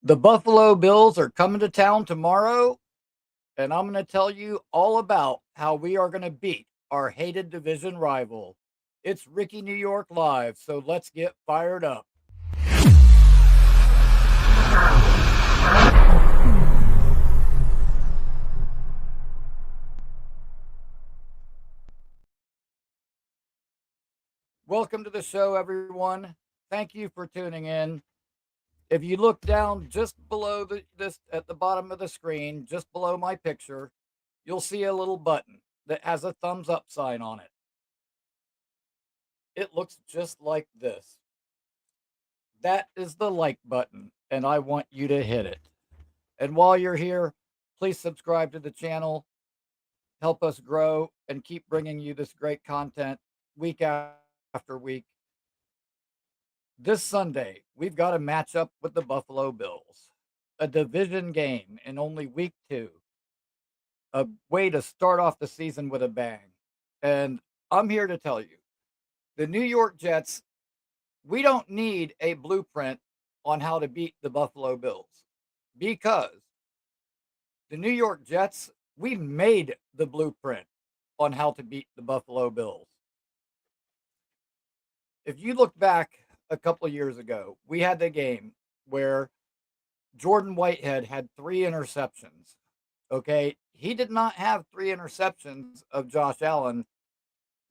The Buffalo Bills are coming to town tomorrow, and I'm going to tell you all about how we are going to beat our hated division rival. It's Rickie New York Live, so let's get fired up. Welcome to the show, everyone. Thank you for tuning in. If you look down just below this at the bottom of the screen, just below my picture, you'll see a little button that has a thumbs up sign on it. It looks just like this. That is the like button, and I want you to hit it. And while you're here, please subscribe to the channel, help us grow, and keep bringing you this great content week after week. This Sunday, we've got a matchup with the Buffalo Bills, a division game in only week two, a way to start off the season with a bang. And I'm here to tell you the New York Jets, we don't need a blueprint on how to beat the Buffalo Bills because the New York Jets, we made the blueprint on how to beat the Buffalo Bills. If you look back a couple of years ago, we had the game where Jordan Whitehead had three interceptions. Okay. He did not have three interceptions of Josh Allen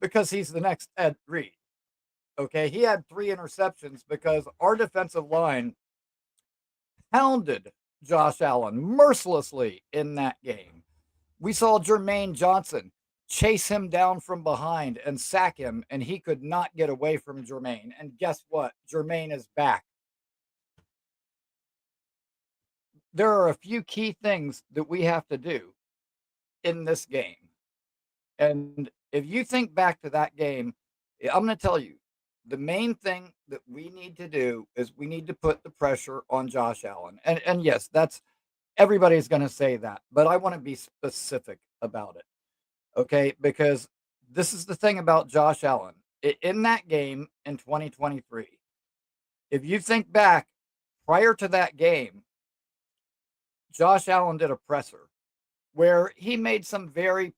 because he's the next Ed Reed. Okay. He had three interceptions because our defensive line pounded Josh Allen mercilessly in that game. We saw Jermaine Johnson chase him down from behind and sack him, and he could not get away from Jermaine. And guess what? Jermaine is back. There are a few key things that we have to do in this game. And if you think back to that game, I'm going to tell you the main thing that we need to do is we need to put the pressure on Josh Allen. And yes, that's everybody's going to say that, but I want to be specific about it. Okay, because this is the thing about Josh Allen. In that game in 2023, if you think back prior to that game, Josh Allen did a presser where he made some very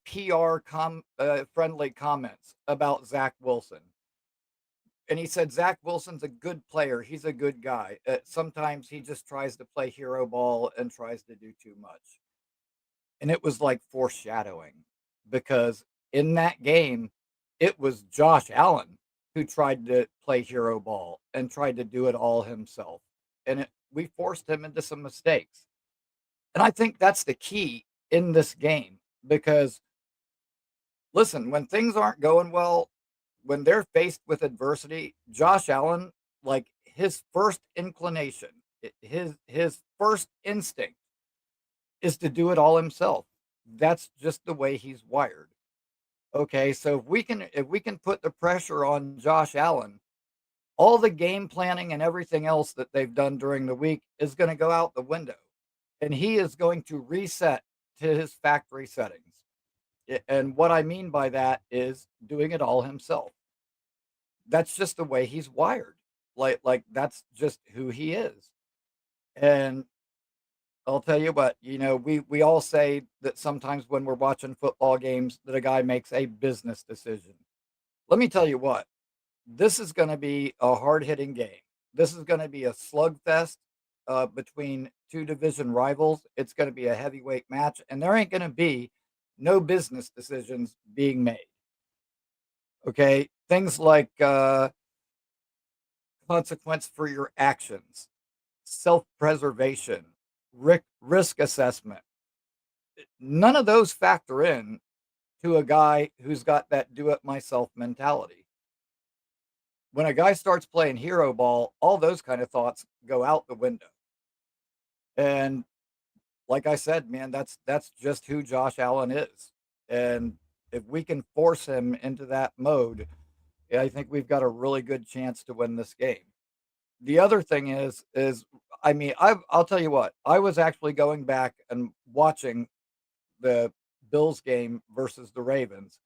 friendly comments about Zach Wilson. And he said, Zach Wilson's a good player. He's a good guy. Sometimes he just tries to play hero ball and tries to do too much. And it was like foreshadowing because in that game, it was Josh Allen who tried to play hero ball and tried to do it all himself. And we forced him into some mistakes. And I think that's the key in this game because, listen, when things aren't going well, when they're faced with adversity, Josh Allen, like his first inclination, his first instinct is to do it all himself. That's just the way he's wired. Okay, so if we can put the pressure on Josh Allen, all the game planning and everything else that they've done during the week is going to go out the window. And he is going to reset to his factory settings. And what I mean by that is doing it all himself. That's just the way he's wired. Like that's just who he is. And I'll tell you what, we all say that sometimes when we're watching football games that a guy makes a business decision. Let me tell you what, this is going to be a hard-hitting game. This is going to be a slugfest between two division rivals. It's going to be a heavyweight match, and there ain't going to be no business decisions being made. Okay, things like consequence for your actions, self-preservation, risk assessment. None of those factor in to a guy who's got that do it myself mentality. When a guy starts playing hero ball, all those kind of thoughts go out the window. And like I said, man, that's just who Josh Allen is. And if we can force him into that mode, I think we've got a really good chance to win this game. The other thing is I mean, I'll tell you what, I was actually going back and watching the Bills game versus the Ravens.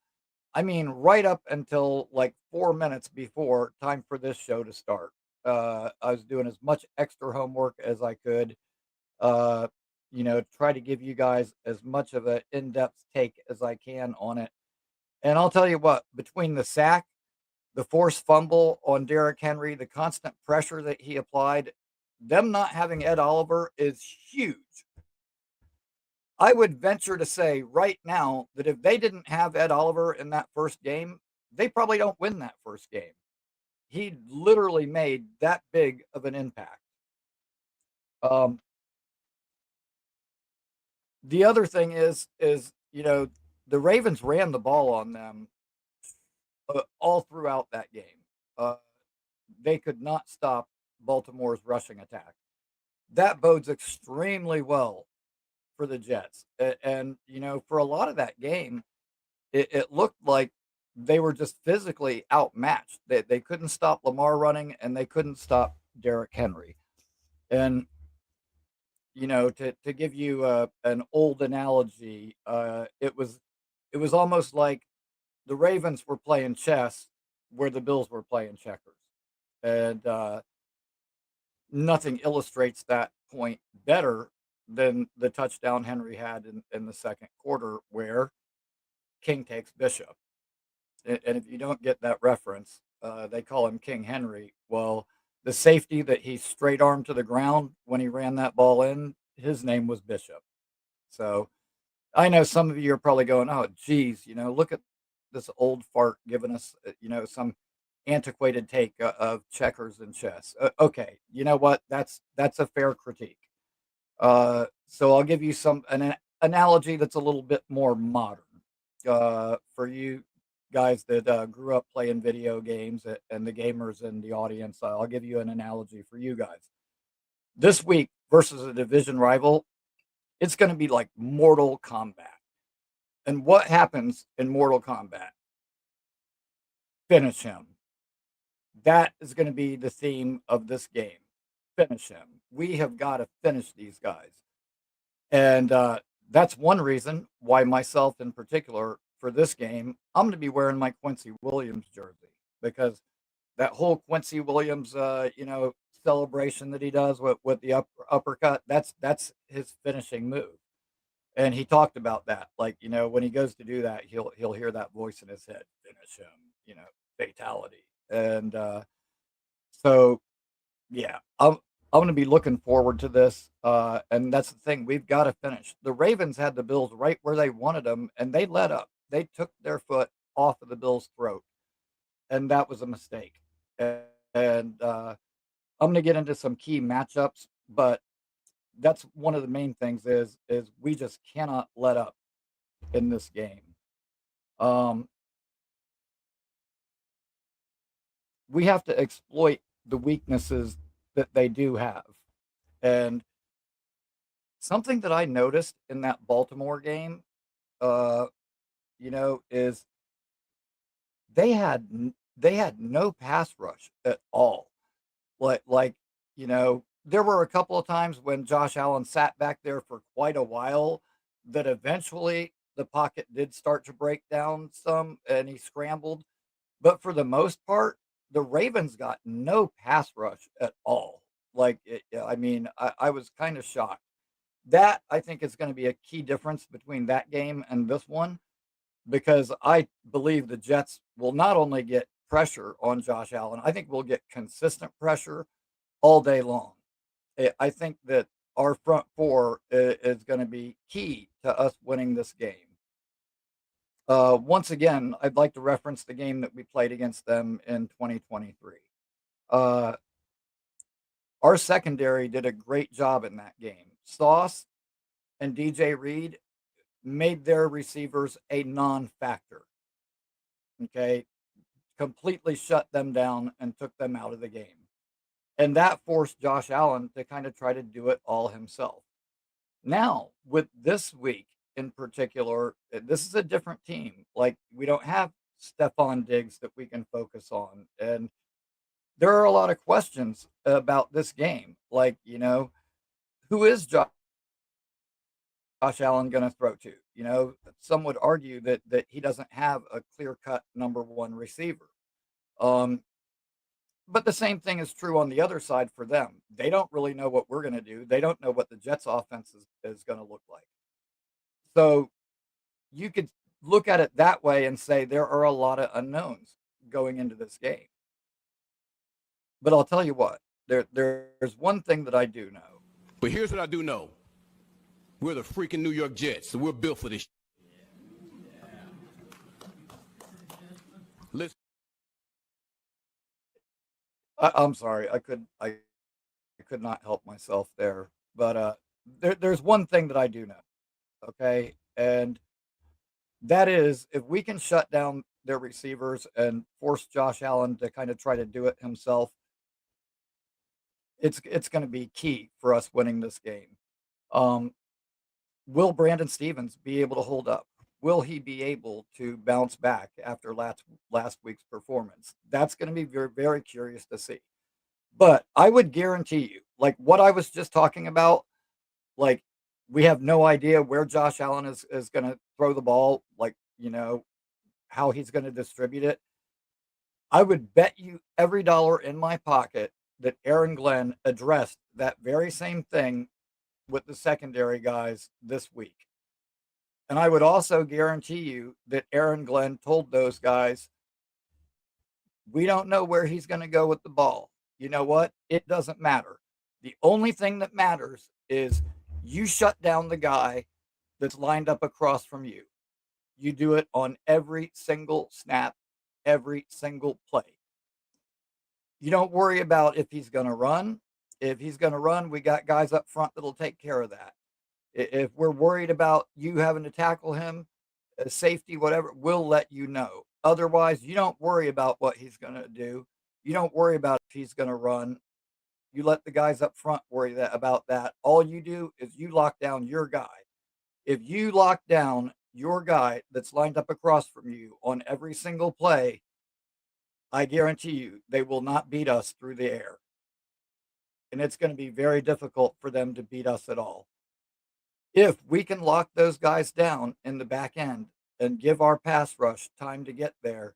I mean, right up until like 4 minutes before time for this show to start. I was doing as much extra homework as I could. uh, try to give you guys as much of an in-depth take as I can on it. And I'll tell you what, between the sack, the forced fumble on Derrick Henry, the constant pressure that he applied, them not having Ed Oliver is huge. I would venture to say right now that if they didn't have Ed Oliver in that first game, they probably don't win that first game. He literally made that big of an impact. Um, the other thing is the Ravens ran the ball on them all throughout that game. Uh, they could not stop Baltimore's rushing attack. That bodes extremely well for the Jets. And for a lot of that game, it looked like they were just physically outmatched. They couldn't stop Lamar running, and they couldn't stop Derrick Henry. And to give you an old analogy, it was almost like the Ravens were playing chess where the Bills were playing checkers, and nothing illustrates that point better than the touchdown Henry had in the second quarter, where King takes Bishop. And if you don't get that reference, they call him King Henry. Well, the safety that he straight armed to the ground when he ran that ball in, his name was Bishop. So I know some of you are probably going, "Oh, geez, look at this old fart giving us, some antiquated take of checkers and chess." Okay, you know what? That's a fair critique. So I'll give you an analogy that's a little bit more modern. For you guys that grew up playing video games and the gamers in the audience, I'll give you an analogy for you guys. This week versus a division rival, it's going to be like Mortal Kombat. And what happens in Mortal Kombat? Finish him. That is going to be the theme of this game. Finish him. We have got to finish these guys. And that's one reason why myself in particular for this game, I'm going to be wearing my Quincy Williams jersey because that whole Quincy Williams, celebration that he does with the uppercut, that's his finishing move. And he talked about that, like when he goes to do that, he'll hear that voice in his head, finish him, fatality. And so yeah, I'm going to be looking forward to this. And that's the thing. We've got to finish. The Ravens had the Bills right where they wanted them, and they let up. They took their foot off of the Bills' throat, and that was a mistake. And I'm going to get into some key matchups, but that's one of the main things is we just cannot let up in this game. Um, we have to exploit the weaknesses that they do have. And something that I noticed in that Baltimore game, uh, is they had no pass rush at all. Like there were a couple of times when Josh Allen sat back there for quite a while that eventually the pocket did start to break down some and he scrambled. But for the most part, the Ravens got no pass rush at all. I mean, I was kind of shocked. That I think is going to be a key difference between that game and this one because I believe the Jets will not only get pressure on Josh Allen, I think we'll get consistent pressure all day long. I think that our front four is going to be key to us winning this game. Once again, I'd like to reference the game that we played against them in 2023. Uh, our secondary did a great job in that game. Sauce and DJ Reed made their receivers a non-factor. Okay, completely shut them down and took them out of the game. And that forced Josh Allen to kind of try to do it all himself. Now, with this week in particular, this is a different team. Like, we don't have Stephon Diggs that we can focus on. And there are a lot of questions about this game. Like, who is Josh Allen going to throw to? Some would argue that he doesn't have a clear cut number one receiver. Um, but the same thing is true on the other side for them. They don't really know what we're going to do. They don't know what the Jets offense is going to look like. So you could look at it that way and say there are a lot of unknowns going into this game. But I'll tell you what, there's one thing that I do know. But here's what I do know. We're the freaking New York Jets, so we're built for this. Listen. I'm sorry, I could not help myself there. But there's one thing that I do know, okay, and that is if we can shut down their receivers and force Josh Allen to kind of try to do it himself, it's going to be key for us winning this game. Um, will Brandon Stevens be able to hold up? Will he be able to bounce back after last week's performance? That's going to be very very curious to see. But I would guarantee you, like what I was just talking about, like we have no idea where Josh Allen is going to throw the ball, like how he's going to distribute it. I would bet you every dollar in my pocket that Aaron Glenn addressed that very same thing with the secondary guys this week. And I would also guarantee you that Aaron Glenn told those guys, we don't know where he's going to go with the ball. You know what? It doesn't matter. The only thing that matters is you shut down the guy that's lined up across from you. You do it on every single snap, every single play. You don't worry about if he's going to run. If he's going to run, we got guys up front that'll take care of that. If we're worried about you having to tackle him, safety, whatever, we'll let you know. Otherwise, you don't worry about what he's going to do. You don't worry about if he's going to run. You let the guys up front worry about that. All you do is you lock down your guy. If you lock down your guy that's lined up across from you on every single play, I guarantee you they will not beat us through the air. And it's going to be very difficult for them to beat us at all. If we can lock those guys down in the back end and give our pass rush time to get there,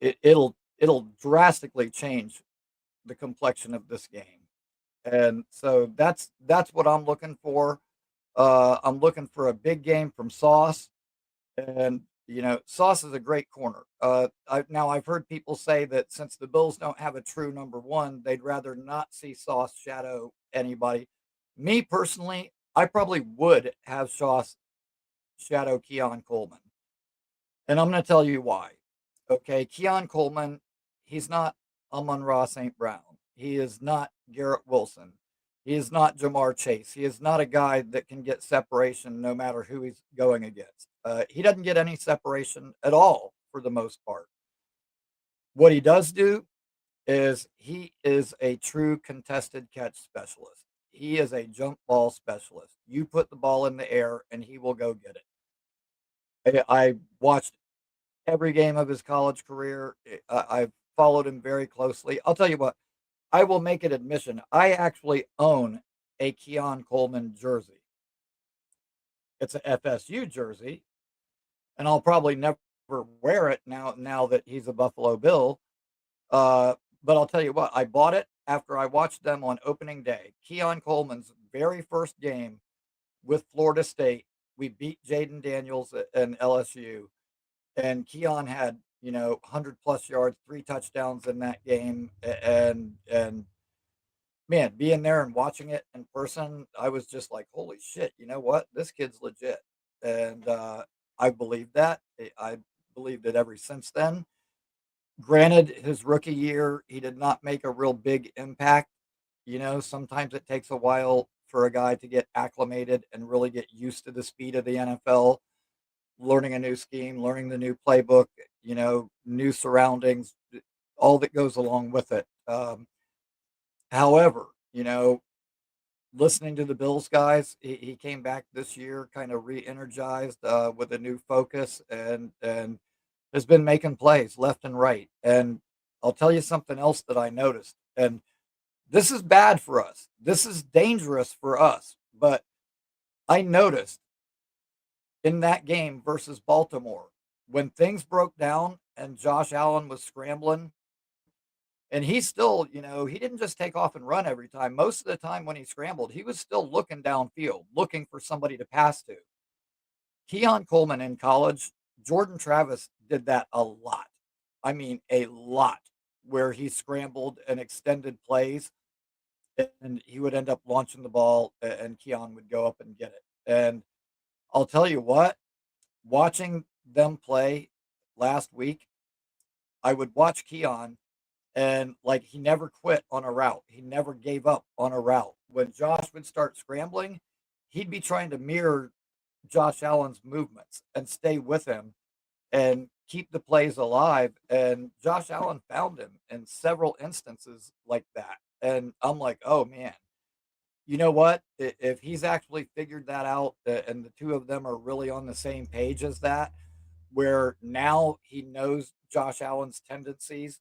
it'll drastically change the complexion of this game. And so that's what I'm looking for. I'm looking for a big game from Sauce, and Sauce is a great corner. I've heard people say that since the Bills don't have a true number one, they'd rather not see Sauce shadow anybody. Me personally, I probably would have Sauce shadow Keon Coleman, and I'm going to tell you why. Okay, Keon Coleman, he's not Amon-Ra St. Brown. He is not Garrett Wilson. He is not Jamar Chase. He is not a guy that can get separation no matter who he's going against. He doesn't get any separation at all for the most part. What he does do is he is a true contested catch specialist. He is a jump ball specialist. You put the ball in the air and he will go get it. I watched every game of his college career. I've followed him very closely. I'll tell you what, I will make an admission. I actually own a Keon Coleman jersey. It's a FSU jersey, and I'll probably never wear it now that he's a Buffalo Bill. But I'll tell you what, I bought it after I watched them on opening day. Keon Coleman's very first game with Florida State. We beat Jaden Daniels and LSU, and Keon had 100 plus yards, 3 touchdowns in that game, and man, being there and watching it in person, I was just like, holy shit, you know what? This kid's legit. And I believed that. I believed it ever since then. Granted, his rookie year, he did not make a real big impact. Sometimes it takes a while for a guy to get acclimated and really get used to the speed of the NFL, learning a new scheme, learning the new playbook, new surroundings, all that goes along with it. However, listening to the Bills guys, he came back this year kind of re-energized with a new focus and has been making plays left and right. And I'll tell you something else that I noticed, and this is bad for us. This is dangerous for us. But I noticed in that game versus Baltimore, when things broke down and Josh Allen was scrambling And he still, he didn't just take off and run every time. Most of the time when he scrambled, he was still looking downfield, looking for somebody to pass to. Keon Coleman in college, Jordan Travis did that a lot. I mean, a lot, where he scrambled and extended plays, and he would end up launching the ball, and Keon would go up and get it. And I'll tell you what, watching them play last week, I would watch Keon, and like he never quit on a route. He never gave up on a route. When Josh would start scrambling, he'd be trying to mirror Josh Allen's movements and stay with him and keep the plays alive. And Josh Allen found him in several instances like that. And I'm like, oh man, you know what? If he's actually figured that out, and the two of them are really on the same page as that, where now he knows Josh Allen's tendencies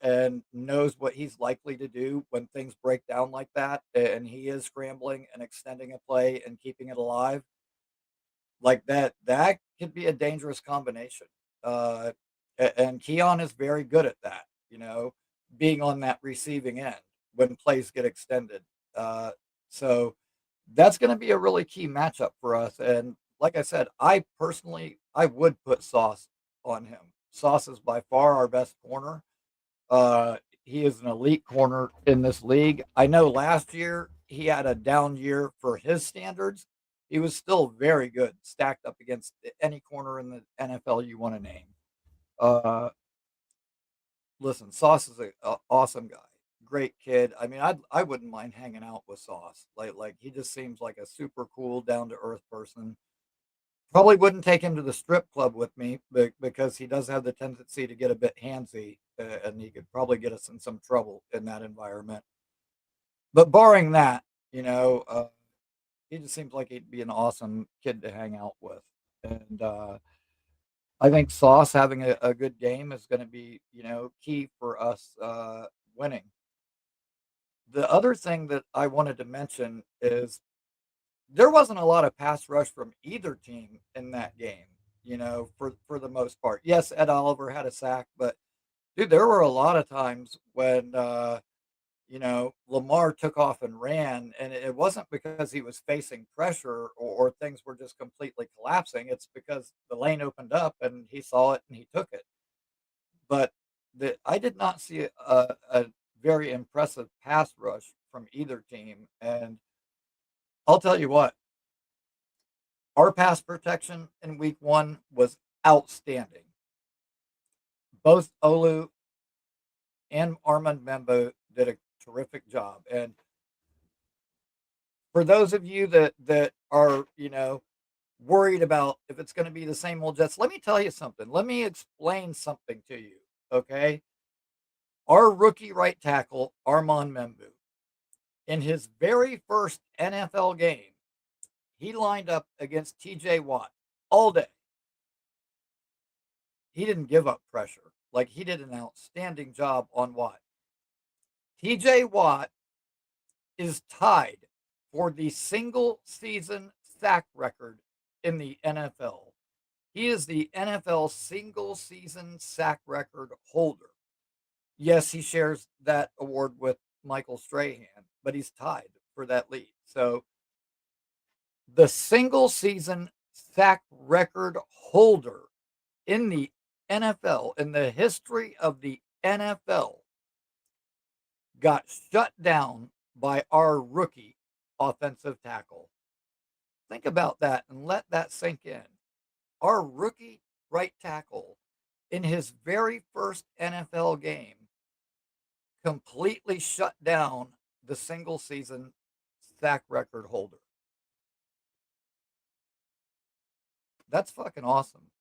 and knows what he's likely to do when things break down like that, and he is scrambling and extending a play and keeping it alive like that could be a dangerous combination. Uh, and Keon is very good at that, being on that receiving end when plays get extended. Uh, so that's going to be a really key matchup for us. And like I said, I would put Sauce on him. Sauce is by far our best corner. He is an elite corner in this league. I know last year he had a down year for his standards. He was still very good, stacked up against any corner in the NFL you want to name. Uh, Listen, Sauce is a awesome guy, great kid. I mean, I wouldn't mind hanging out with Sauce. Like he just seems like a super cool, down to earth person. Probably wouldn't take him to the strip club with me because he does have the tendency to get a bit handsy, and he could probably get us in some trouble in that environment. But barring that, he just seems like he'd be an awesome kid to hang out with. And I think Sauce having a good game is going to be, key for us winning. The other thing that I wanted to mention is there wasn't a lot of pass rush from either team in that game, for the most part. Yes, Ed Oliver had a sack, but dude, there were a lot of times when Lamar took off and ran, and it wasn't because he was facing pressure or things were just completely collapsing. It's because the lane opened up and he saw it and he took it. But I did not see a very impressive pass rush from either team. And I'll tell you what, our pass protection in week one was outstanding. Both Olu and Armand Membo did a terrific job. And for those of you that are, worried about if it's going to be the same old Jets, let me tell you something. Let me explain something to you. Okay. Our rookie right tackle, Armand Membu, in his very first NFL game, he lined up against TJ Watt all day. He didn't give up pressure. Like he did an outstanding job on Watt. TJ Watt is tied for the single season sack record in the NFL. He is the NFL single season sack record holder. Yes, he shares that award with Michael Strahan, but he's tied for that lead. So the single season sack record holder in the NFL, in the history of the NFL, got shut down by our rookie offensive tackle. Think about that and let that sink in. Our rookie right tackle in his very first NFL game completely shut down the single season sack record holder. That's fucking awesome.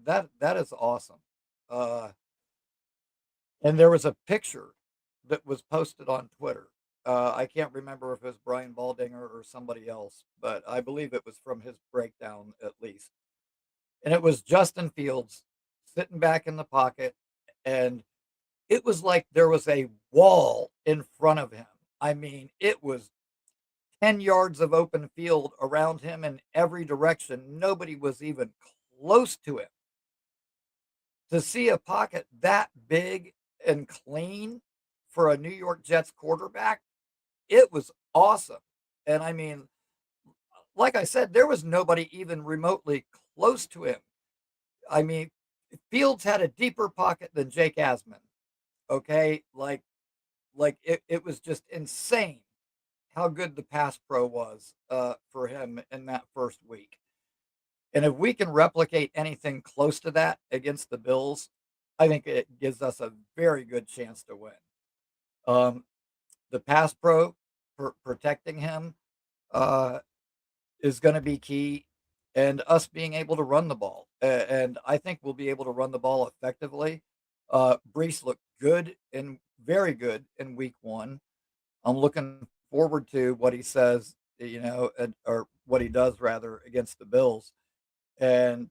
That is awesome. Uh, and there was a picture that was posted on Twitter. I can't remember if it was Brian Baldinger or somebody else, but I believe it was from his breakdown at least. And it was Justin Fields sitting back in the pocket, and it was like there was a wall in front of him. I mean, it was 10 yards of open field around him in every direction. Nobody was even close to him. To see a pocket that big and clean for a New York Jets quarterback, it was awesome. And I mean, like I said, there was nobody even remotely close to him. I mean, Fields had a deeper pocket than Jake Asman. Okay, it was just insane how good the pass pro was for him in that first week. And if we can replicate anything close to that against the Bills, I think it gives us a very good chance to win. Um, the pass pro protecting him uh, is going to be key, and us being able to run the ball. And I think we'll be able to run the ball effectively. Brees looked good and very good in week one. I'm looking forward to what he says, or what he does rather against the Bills, and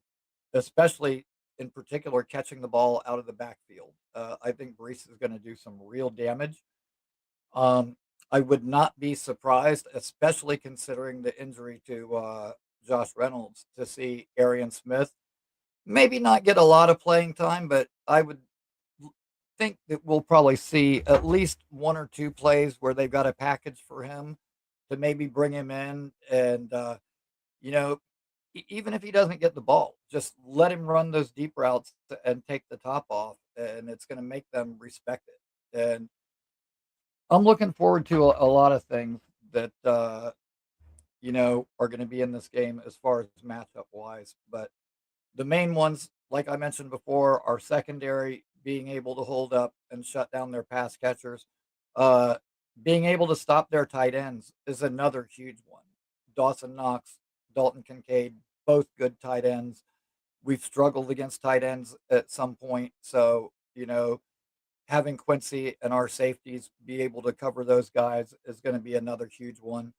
especially in particular catching the ball out of the backfield. I think Brees is going to do some real damage. Um, I would not be surprised, especially considering the injury to Josh Reynolds, to see Arian Smith maybe not get a lot of playing time, but I would think that we'll probably see at least one or two plays where they've got a package for him to maybe bring him in and, you know, even if he doesn't get the ball, just let him run those deep routes and take the top off, and it's going to make them respect it. And I'm looking forward to a lot of things that are going to be in this game as far as matchup wise. But the main ones, like I mentioned before, are secondary being able to hold up and shut down their pass catchers. Uh, Being able to stop their tight ends is another huge one. Dawson Knox, Dalton Kincaid, both good tight ends. We've struggled against tight ends at some point, so having Quincy and our safeties be able to cover those guys is going to be another huge one.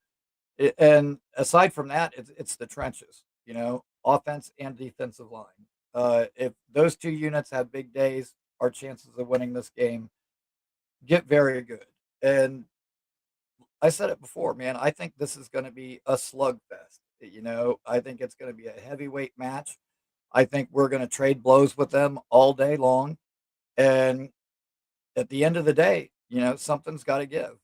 And aside from that, it's the trenches, offense and defensive line. If those two units have big days, our chances of winning this game get very good. And I said it before, man. I think this is going to be a slugfest. I think it's going to be a heavyweight match. I think we're going to trade blows with them all day long. And at the end of the day, something's got to give.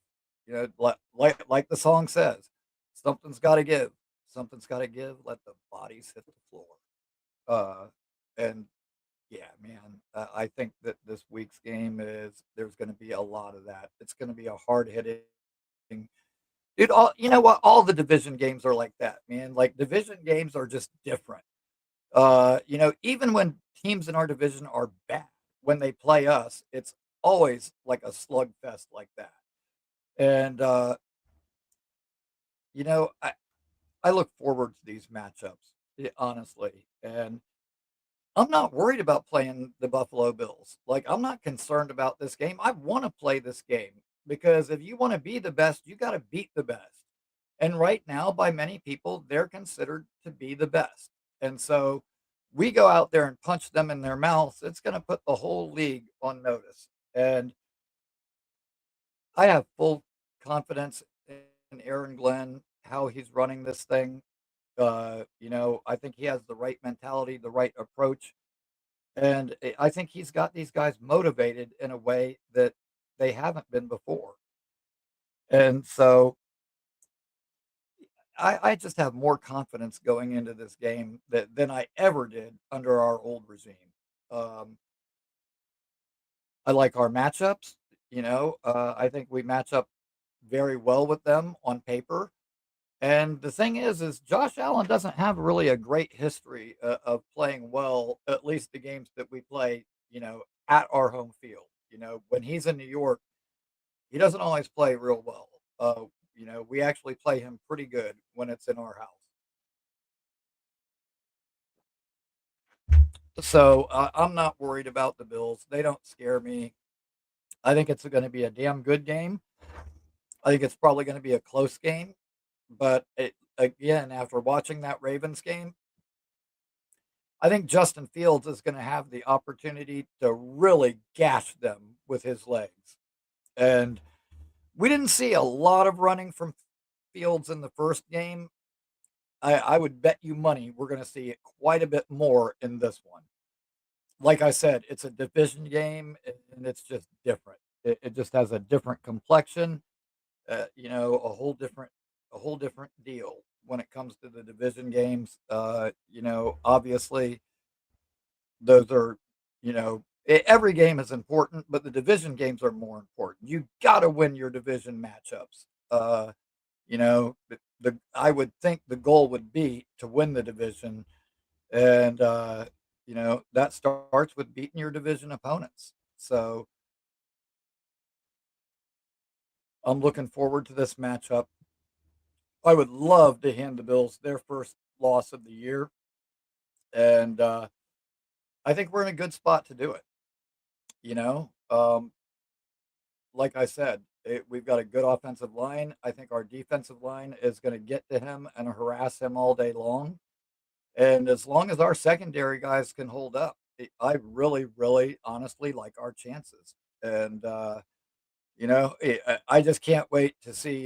Like the song says, something's got to give. Something's got to give. Let the bodies hit the floor. Uh, and yeah, man, I think that this week's game there's going to be a lot of that. It's going to be a hard hitting. Dude, you know what? All the division games are like that, man. Like division games are just different. Even when teams in our division are bad, when they play us, it's always like a slugfest like that. And I look forward to these matchups, honestly. And I'm not worried about playing the Buffalo Bills. Like I'm not concerned about this game. I want to play this game because if you want to be the best, you got to beat the best. And right now, by many people, they're considered to be the best. And so we go out there and punch them in their mouths, it's going to put the whole league on notice. And I have full confidence in Aaron Glenn, how he's running this thing. I think he has the right mentality, the right approach. And I think he's got these guys motivated in a way that they haven't been before. And so I just have more confidence going into this game than I ever did under our old regime. Um, I like our matchups. I think we match up very well with them on paper. And the thing is Josh Allen doesn't have really a great history of playing well, at least the games that we play, at our home field. When he's in New York, he doesn't always play real well. We actually play him pretty good when it's in our house. So I'm not worried about the Bills. They don't scare me. I think it's going to be a damn good game. I think it's probably going to be a close game. But again, after watching that Ravens game, I think Justin Fields is going to have the opportunity to really gash them with his legs. And we didn't see a lot of running from Fields in the first game. I would bet you money we're going to see quite a bit more in this one. like I said, it's a division game and it's just different. It just has a different complexion, you know, a whole different deal when it comes to the division games. You know, obviously those are, you know, every game is important, but the division games are more important. You got to win your division matchups. You know, the I would think the goal would be to win the division, and you know that starts with beating your division opponents. So I'm looking forward to this matchup. I would love to hand the Bills their first loss of the year, and I think we're in a good spot to do it. You know, like I said, we've got a good offensive line. I think our defensive line is going to get to him and harass him all day long. And as long as our secondary guys can hold up, I really, really, honestly like our chances. And you know, I just can't wait to see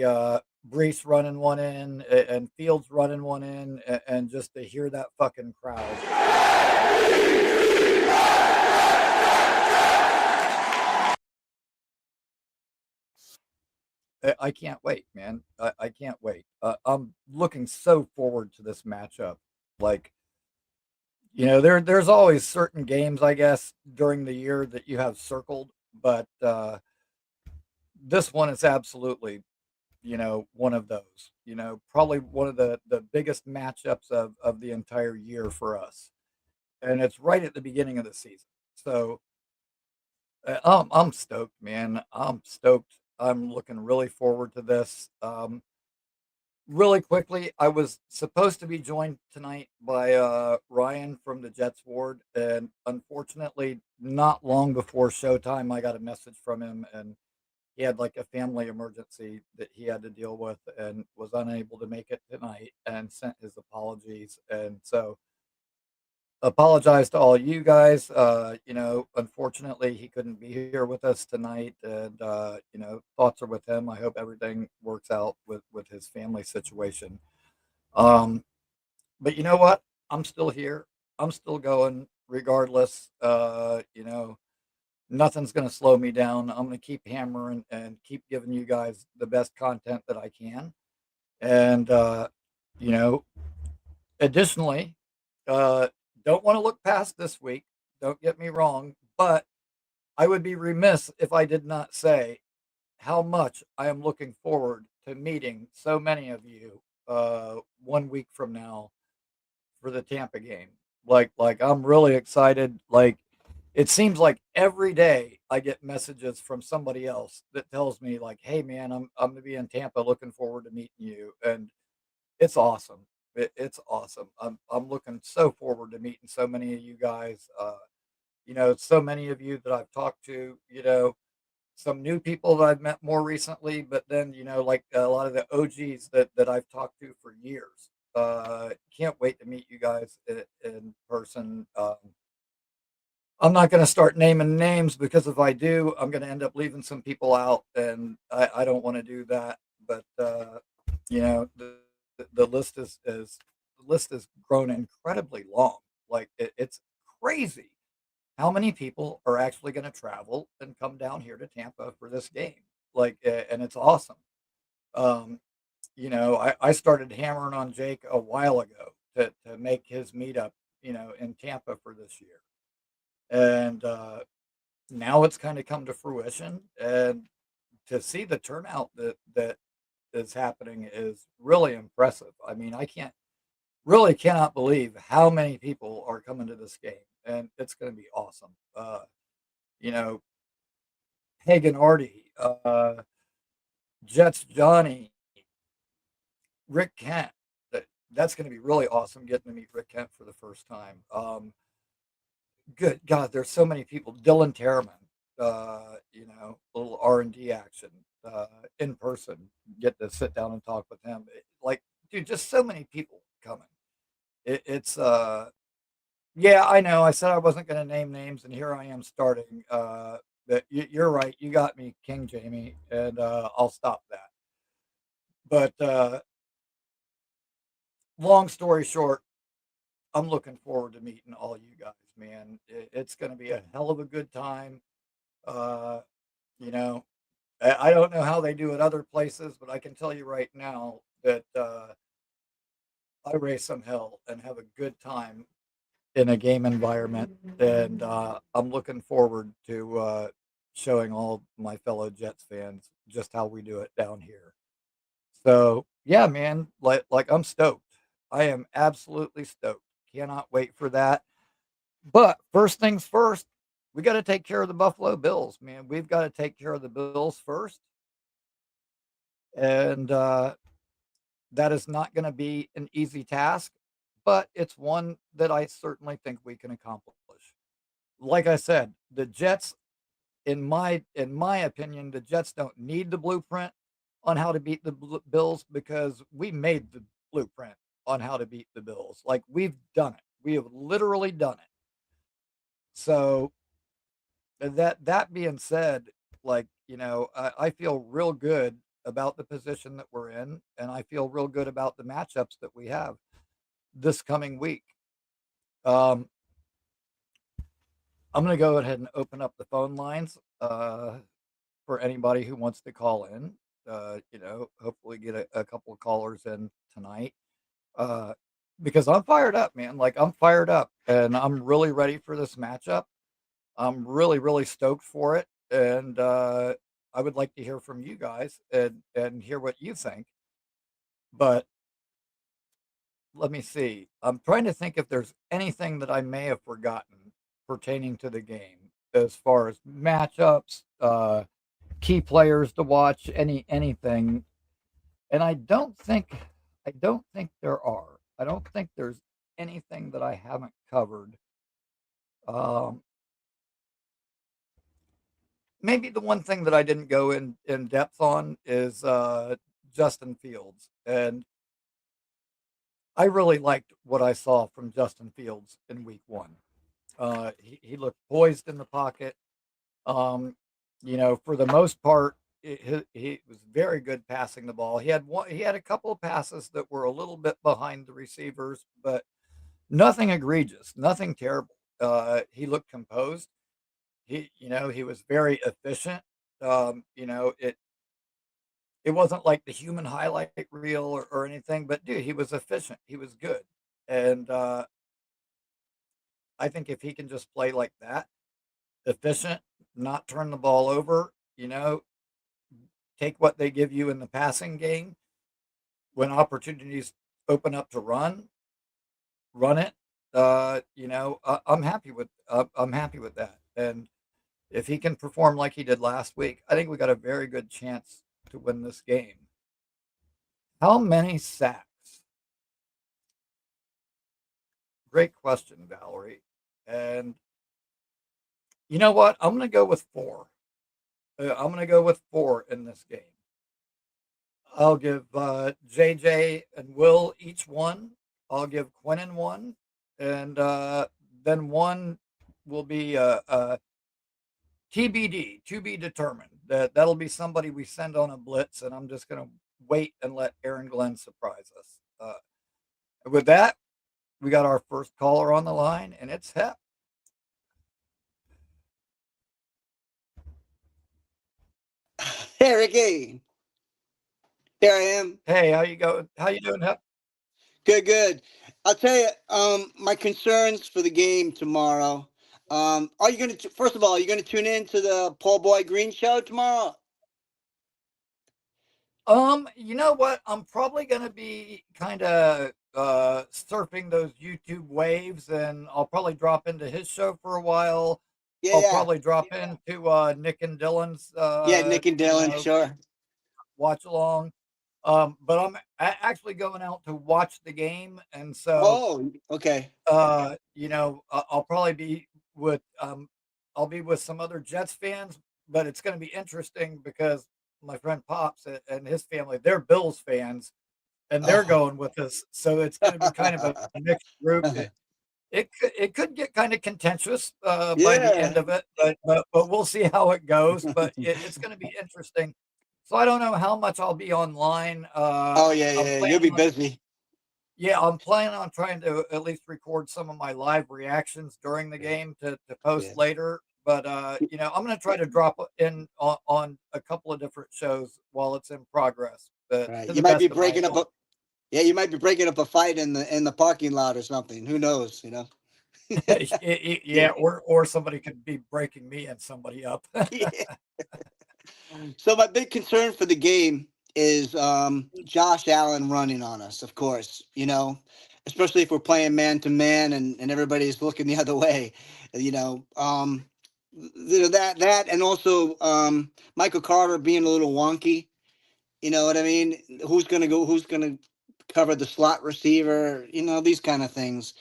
Brees running one in and Fields running one in, and just to hear that fucking crowd. I can't wait, man. I can't wait. I'm looking so forward to this matchup. Like, you know, there's always certain games, I guess, during the year that you have circled, but this one is absolutely, you know, one of those. You know, probably one of the biggest matchups of the entire year for us, and it's right at the beginning of the season. So I'm stoked, man. I'm stoked. I'm looking really forward to this. Really quickly, I was supposed to be joined tonight by Ryan from the Jets Ward, and unfortunately, not long before showtime, I got a message from him, and he had like a family emergency that he had to deal with, and was unable to make it tonight, and sent his apologies. And so, apologize to all you guys. You know, unfortunately, he couldn't be here with us tonight, and you know, thoughts are with him. I hope everything works out with his family situation. Um, but you know what? I'm still here. I'm still going regardless. You know, nothing's going to slow me down. I'm going to keep hammering and keep giving you guys the best content that I can. And you know, additionally, uh, don't want to look past this week. Don't get me wrong, but I would be remiss if I did not say how much I am looking forward to meeting so many of you 1 week from now for the Tampa game. Like I'm really excited. Like it seems like every day I get messages from somebody else that tells me like, "Hey man, I'm gonna be in Tampa. Looking forward to meeting you." And it's awesome. It's awesome. I'm looking so forward to meeting so many of you guys. You know, so many of you that I've talked to. You know, some new people that I've met more recently, but then you know, like a lot of the OGs that I've talked to for years. Can't wait to meet you guys in person. I'm not going to start naming names because if I do, I'm going to end up leaving some people out, and I don't want to do that. But you know, the the list has grown incredibly long. Like it's crazy how many people are actually going to travel and come down here to Tampa for this game. Like, and it's awesome. Um, you know, I started hammering on Jake a while ago to make his meetup, you know, in Tampa for this year. And now it's kind of come to fruition. And to see the turnout that is happening is really impressive. I mean, I can't really cannot believe how many people are coming to this game, and it's going to be awesome. You know, Hagen Artie, Jets Johnny, Rick Kent. That's going to be really awesome getting to meet Rick Kent for the first time. Good God, there's so many people. Dylan Terraman, you know, little R&D action in person. Get to sit down and talk with him. Like, dude, just so many people coming. It's yeah, I know. I said I wasn't going to name names, and here I am starting. But you're right. You got me, King Jamie, and I'll stop that. But long story short, I'm looking forward to meeting all you guys, man. It's going to be a hell of a good time. Uh, you know, I don't know how they do it other places, but I can tell you right now that I raise some hell and have a good time in a game environment, and I'm looking forward to showing all my fellow Jets fans just how we do it down here. So yeah, man, like I'm stoked. I am absolutely stoked. Cannot wait for that. But first things first, we got to take care of the Buffalo Bills, man. We've got to take care of the Bills first, and that is not going to be an easy task, but it's one that I certainly think we can accomplish. Like I said, the Jets, in my opinion, the Jets don't need the blueprint on how to beat the Bills because we made the blueprint on how to beat the Bills. Like we've done it. We have literally done it. So that being said, like I feel real good about the position that we're in, and I feel real good about the matchups that we have this coming week. Um, I'm going to go ahead and open up the phone lines for anybody who wants to call in. Hopefully get a couple of callers in tonight uh, because I'm fired up, man. Like I'm fired up, and I'm really ready for this matchup. I'm really, really stoked for it, and I would like to hear from you guys and hear what you think. But let me see. I'm trying to think if there's anything that I may have forgotten pertaining to the game as far as matchups, key players to watch, anything. And I don't think there are. I don't think there's anything that I haven't covered. Um, Maybe the one thing that I didn't go in depth on is Justin Fields, and I really liked what I saw from Justin Fields in Week 1. He looked poised in the pocket. Um, for the most part, he was very good passing the ball. He had a couple of passes that were a little bit behind the receivers, but nothing egregious, nothing terrible. He looked composed. He was very efficient. It wasn't like the human highlight reel or anything, but dude, he was efficient. He was good. And I think if he can just play like that, efficient, not turn the ball over, take what they give you in the passing game when opportunities open up to run it. I'm happy with that. And if he can perform like he did last week, I think we got a very good chance to win this game. How many sacks? Great question, Valerie. And you know what? I'm going to go with 4. I'm going to go with 4 in this game. I'll give JJ and Will each one. I'll give Quentin one, and then one will be TBD, to be determined. That'll be somebody we send on a blitz, and I'm just gonna wait and let Aaron Glenn surprise us. With that, we got our first caller on the line, and it's Hep. Hey, Rickie. Here I am. Hey, how you going? How you doing, Hep? Good, good. I'll tell you, my concerns for the game tomorrow. Are you going to, first of all, are you going to tune in to the Paul Boy Green show tomorrow? You know what? I'm probably gonna be kind of surfing those YouTube waves, and I'll probably drop into his show for a while. Yeah, I'll yeah. probably drop into Nick and Dylan's Yeah, Nick and Dylan, sure. watch along. But I'm actually going out to watch the game, and so Oh, okay. I'll probably be with I'll be with some other Jets fans, but it's going to be interesting because my friend Pops and his family, they're Bills fans, and they're Oh. going with us. So it's going to be kind of a mixed group. It could get kind of contentious by the end Yeah. of it, but we'll see how it goes. But it's going to be interesting. So I don't know how much I'll be online. Oh, yeah, I'm yeah. You'll planning be on busy. Yeah, I'm planning on trying to at least record some of my live reactions during the Yeah. game to post Yeah. later. But I'm gonna try to drop in on a couple of different shows while it's in progress, but Right. to You the might be best of my breaking up ability. a yeah, you might be breaking up a fight in the parking lot or something. Who knows, you know? Yeah, or somebody could be breaking me and somebody up. Yeah. So my big concern for the game is Josh Allen running on us, of course, especially if we're playing man to man and everybody's looking the other way, you know. That and also Michael Carter being a little wonky, you know what I mean? Who's gonna cover the slot receiver, these kind of things.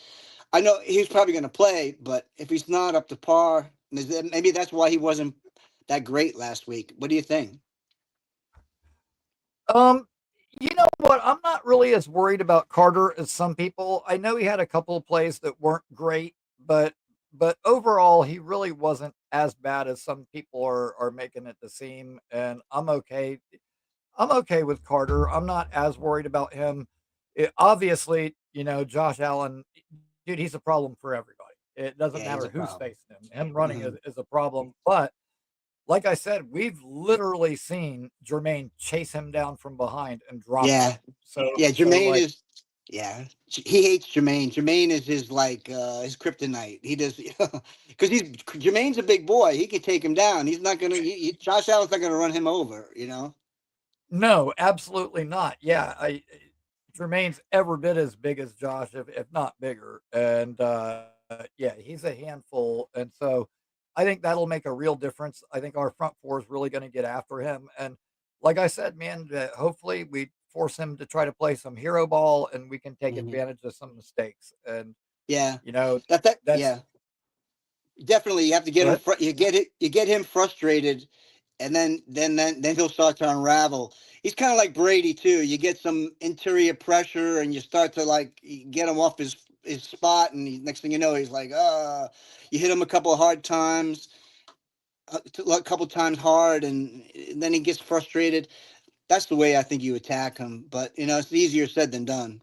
I know he's probably gonna play, but if he's not up to par, maybe that's why he wasn't that great last week. What do you think? Um, you know what? I'm not really as worried about Carter as some people. I know he had a couple of plays that weren't great, but overall he really wasn't as bad as some people are making it to seem, and I'm okay. I'm okay with Carter. I'm not as worried about him. Obviously, Josh Allen, dude, he's a problem for everybody. It doesn't Yeah, he's matter a who's problem. facing him. Him running Hmm. is a problem, but like I said, we've literally seen Jermaine chase him down from behind and drop him. Yeah, So yeah. so Jermaine like is. Yeah, he hates Jermaine. Jermaine is his like his kryptonite. He does because he's Jermaine's a big boy. He could take him down. He's not gonna. Josh Allen's not gonna run him over. You know. no, absolutely not. Yeah, Jermaine's every bit as big as Josh, if not bigger. And yeah, he's a handful. And so I think that'll make a real difference. I think our front four is really going to get after him. And like I said, man, hopefully we force him to try to play some hero ball and we can take Hmm. advantage of some mistakes. And, Yeah, you know, that. that's Yeah, definitely. You have to get him. good. You get it. You get him frustrated, and then he'll start to unravel. He's kind of like Brady too. You get some interior pressure, and you start to like get him off his spot, and next thing you know, he's like, you hit him a couple of hard times, a couple times hard, and then he gets frustrated. That's the way I think you attack him. But it's easier said than done.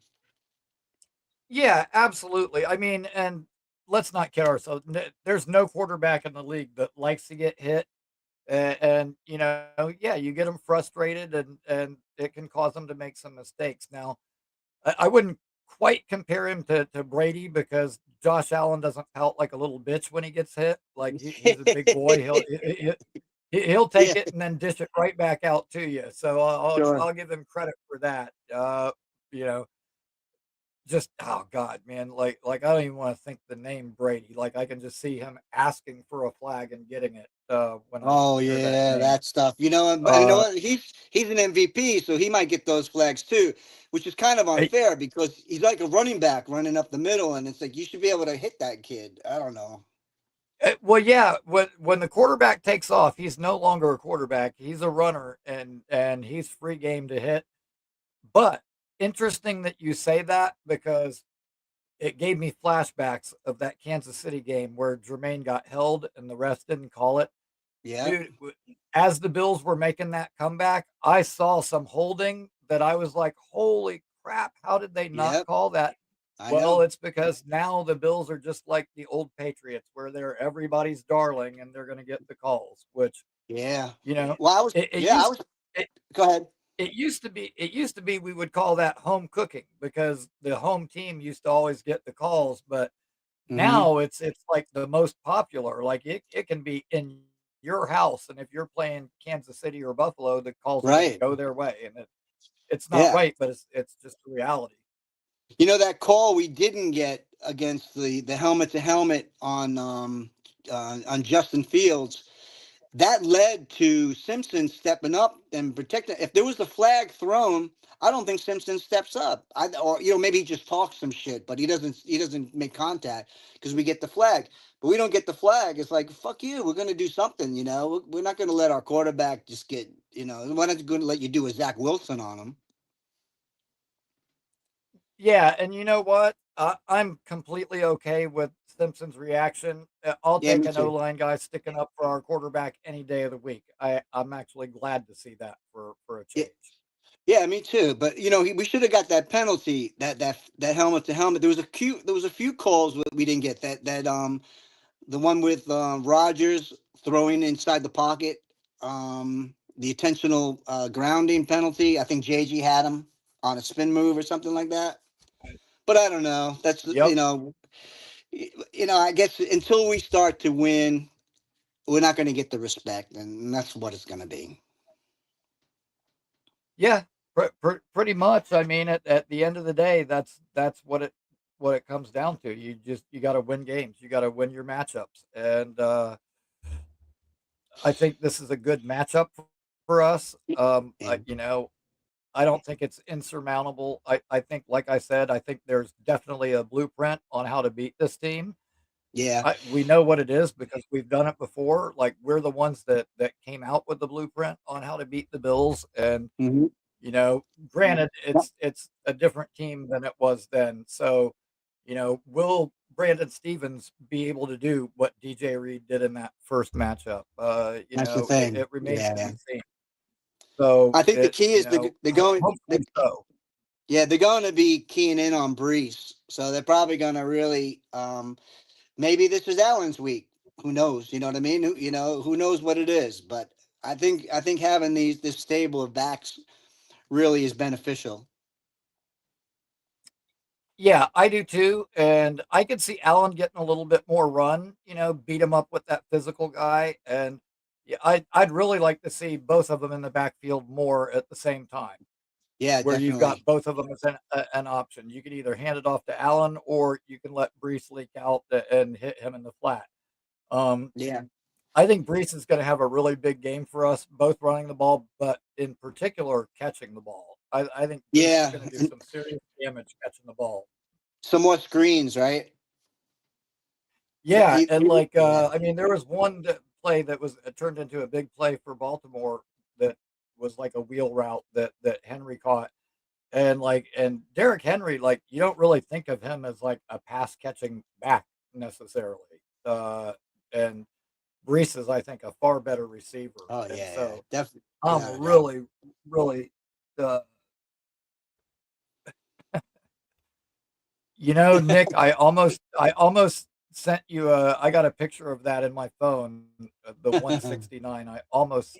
Yeah, absolutely. I mean, and let's not kid ourselves. There's no quarterback in the league that likes to get hit. And yeah, you get them frustrated, and it can cause them to make some mistakes. Now, I wouldn't quite compare him to Brady because Josh Allen doesn't pout like a little bitch when he gets hit. Like he's a big boy. He'll take Yeah, it and then dish it right back out to you. So sure. I'll give him credit for that. You know, just oh god, man, like I don't even want to think the name Brady. Like I can just see him asking for a flag and getting it when I Oh hear that yeah, name. that stuff. And you know Uh, what? He's an MVP, so he might get those flags too, which is kind of eh, unfair because he's like a running back running up the middle, and it's like you should be able to hit that kid. I don't know. well, yeah, when the quarterback takes off, he's no longer a quarterback. He's a runner, and he's free game to hit. But interesting that you say that because it gave me flashbacks of that Kansas City game where Jermaine got held and the refs didn't call it. Yep, Dude, as the Bills were making that comeback, I saw some holding that I was like, "Holy crap, how did they not yep. call that?" I Well, know. it's because now the Bills are just like the old Patriots where they're everybody's darling and they're gonna get the calls, which, Yeah. you know, Well, I was. it Yeah, I used was. it Go ahead. it used to be we would call that home cooking because the home team used to always get the calls, but Hmm. now it's like the most popular. Like it can be in your house, and if you're playing Kansas City or Buffalo, the calls are going to Right. go their way, and it's not Yeah. right, but it's just a reality. That call we didn't get against the helmet to helmet on Justin Fields. That led to Simpson stepping up and protecting. If there was a flag thrown, I don't think Simpson steps up. Or maybe he just talks some shit, but he doesn't make contact because we get the flag. But we don't get the flag. It's like fuck you. We're gonna do something. We're not gonna let our quarterback just get. We're not going to let you do a Zach Wilson on him. Yeah, and you know what? I'm completely okay with Simpson's reaction. I'll Yeah, take me an O too. line guy sticking up for our quarterback any day of the week. I'm actually glad to see that for a Yeah, change. Yeah, me too. But we should have got that penalty, that helmet to helmet. There was a few calls that we didn't get. The one with Rogers throwing inside the pocket, the intentional grounding penalty. I think JG had him on a spin move or something like that. But I don't know. That's Yep. I guess until we start to win, we're not going to get the respect, and that's what it's going to be. Yeah, pretty much. I mean, at the end of the day, that's what it comes down to. You got to win games. You got to win your matchups, and I think this is a good matchup for us. Yeah, I don't think it's insurmountable. I think, like I said, I think there's definitely a blueprint on how to beat this team. yeah, We know what it is because we've done it before. Like we're the ones that came out with the blueprint on how to beat the Bills, and hmm granted, it's a different team than it was then. So, will Brandon Stevens be able to do what DJ Reed did in that first matchup? that's the It thing. remains to Yeah, be seen. So I think the key is hopefully so. they're going to be keying in on Brees, so they're probably going to really maybe this is Allen's week. Who knows? You know what I mean? Who knows what it is? But I think having this stable of backs really is beneficial. Yeah, I do too, and I could see Allen getting a little bit more run. Beat him up with that physical guy, and yeah, I'd really like to see both of them in the backfield more at the same time, Yeah, where you've got definitely. both of them as an option. You can either hand it off to Allen, or you can let Brees leak out and hit him in the flat. Um, Yeah, I think Brees is going to have a really big game for us, both running the ball, but in particular catching the ball. I think Brees is yeah, going to do and some serious damage catching the ball. some more screens, right? Yeah, and like, Yeah, I mean, there was one play that was turned into a big play for Baltimore that was like a wheel route that Henry caught, and Derrick Henry, like, you don't really think of him as like a pass catching back necessarily, and Brees is, I think, a far better receiver, oh and yeah, so definitely, I'm without a doubt. really, really, uh, Nick, I almost sent you I got a picture of that in my phone, the 169. I almost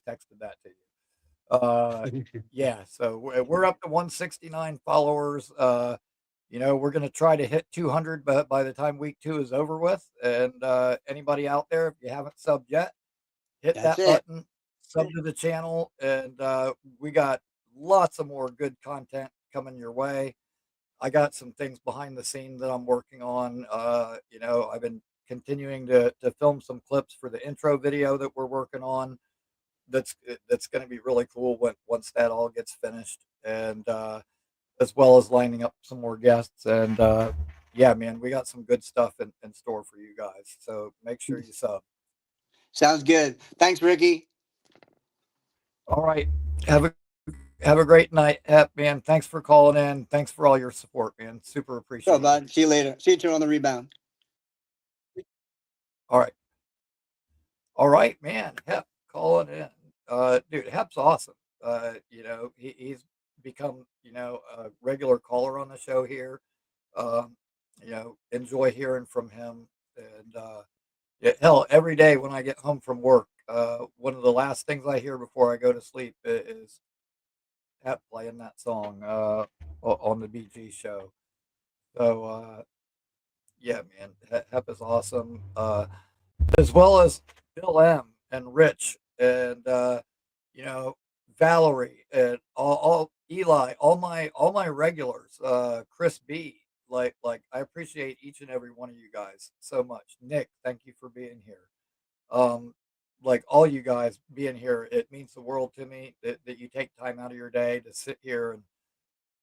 texted that to you. Yeah, so we're up to 169 followers. We're gonna try to hit 200 by the time week 2 is over with. And anybody out there, if you haven't subbed yet, hit That's that it. button, sub to the channel, and we got lots of more good content coming your way. I got some things behind the scene that I'm working on. I've been continuing to film some clips for the intro video that we're working on. That's going to be really cool once that all gets finished, and as well as lining up some more guests. And yeah, man, we got some good stuff in store for you guys. So make sure you sub. Sounds good. Thanks, Ricky. All right, have a have a great night, man. Thanks for calling in. Thanks for all your support, man. Super So, appreciated. bud. See you later. See you turn on the rebound. All right. All right, man. Hep calling in. Dude, Hep's awesome. He's become, a regular caller on the show here. Um, enjoy hearing from him. And yeah, hell, every day when I get home from work, one of the last things I hear before I go to sleep is Hep playing that song on the BG show. So, yeah, man, Hep is awesome. As well as Bill M and Rich and you know Valerie and all Eli, all my regulars, Chris B. Like I appreciate each and every one of you guys so much. Nick, thank you for being here. Um, like all you guys being here, it means the world to me that you take time out of your day to sit here and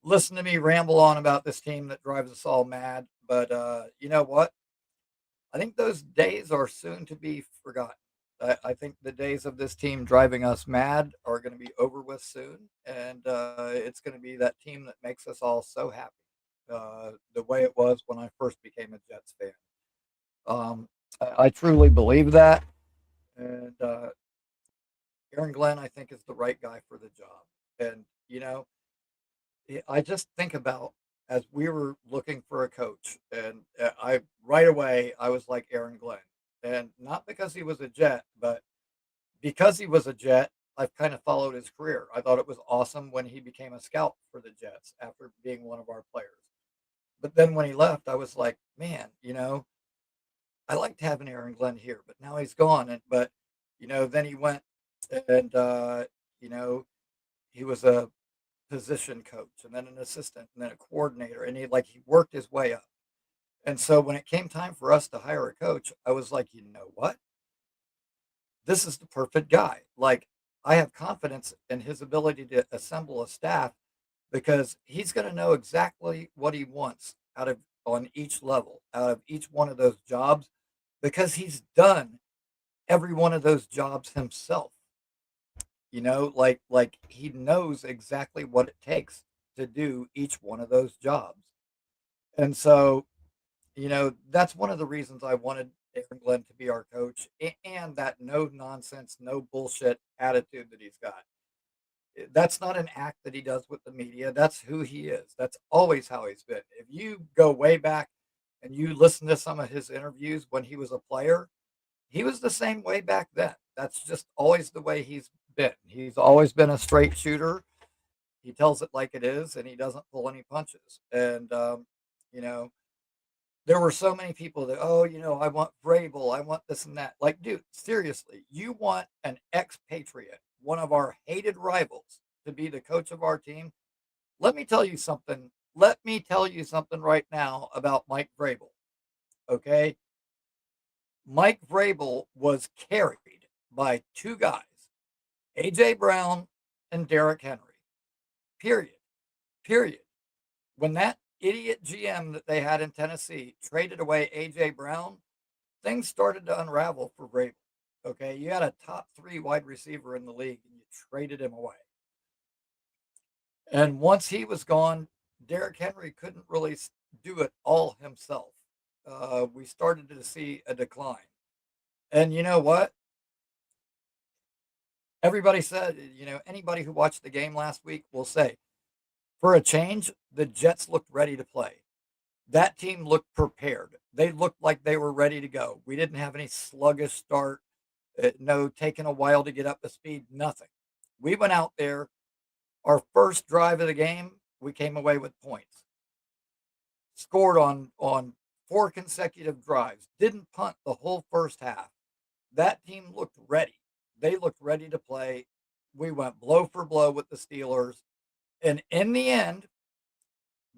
listen to me ramble on about this team that drives us all mad. But you know what? I think those days are soon to be forgotten. I think the days of this team driving us mad are going to be over with soon, and it's going to be that team that makes us all so happy, the way it was when I first became a Jets fan. I truly believe that, and Aaron Glenn, I think, is the right guy for the job. And, I just think about as we were looking for a coach, and I right away I was like Aaron Glenn, and not because he was a Jet, but because he was a Jet, I've kind of followed his career. I thought it was awesome when he became a scout for the Jets after being one of our players. But then when he left, I was like, man, I liked having Aaron Glenn here, but now he's gone. And but then he went and you know he was a position coach and then an assistant and then a coordinator, and he worked his way up. And so when it came time for us to hire a coach, I was like, you know what? This is the perfect guy. Like, I have confidence in his ability to assemble a staff because he's going to know exactly what he wants out of on each level, out of each one of those jobs, because he's done every one of those jobs himself. Like he knows exactly what it takes to do each one of those jobs. And so, that's one of the reasons I wanted Aaron Glenn to be our coach, and that no nonsense, no bullshit attitude that he's got. That's not an act that he does with the media. That's who he is. That's always how he's been. If you go way back and you listen to some of his interviews when he was a player, he was the same way back then. That's just always the way he's been. He's always been a straight shooter. He tells it like it is, and he doesn't pull any punches. And you know, there were so many people that, oh, I want Vrabel, I want this and that. Like, dude, seriously, you want an expatriate, one of our hated rivals, to be the coach of our team? Let me tell you something. Let me tell you something right now about Mike Vrabel. Okay, Mike Vrabel was carried by two guys, AJ Brown and Derrick Henry. Period. Period. When that idiot GM that they had in Tennessee traded away AJ Brown, things started to unravel for Vrabel. Okay, you had a top three wide receiver in the league, and you traded him away. And once he was gone, Derrick Henry couldn't really do it all himself. We started to see a decline. And you know what? Everybody said, anybody who watched the game last week will say, for a change, the Jets looked ready to play. That team looked prepared. They looked like they were ready to go. We didn't have any sluggish start, no taking a while to get up to speed, nothing. We went out there, our first drive of the game, we came away with points. Scored on four consecutive drives. Didn't punt the whole first half. That team looked ready. They looked ready to play. We went blow for blow with the Steelers. And in the end,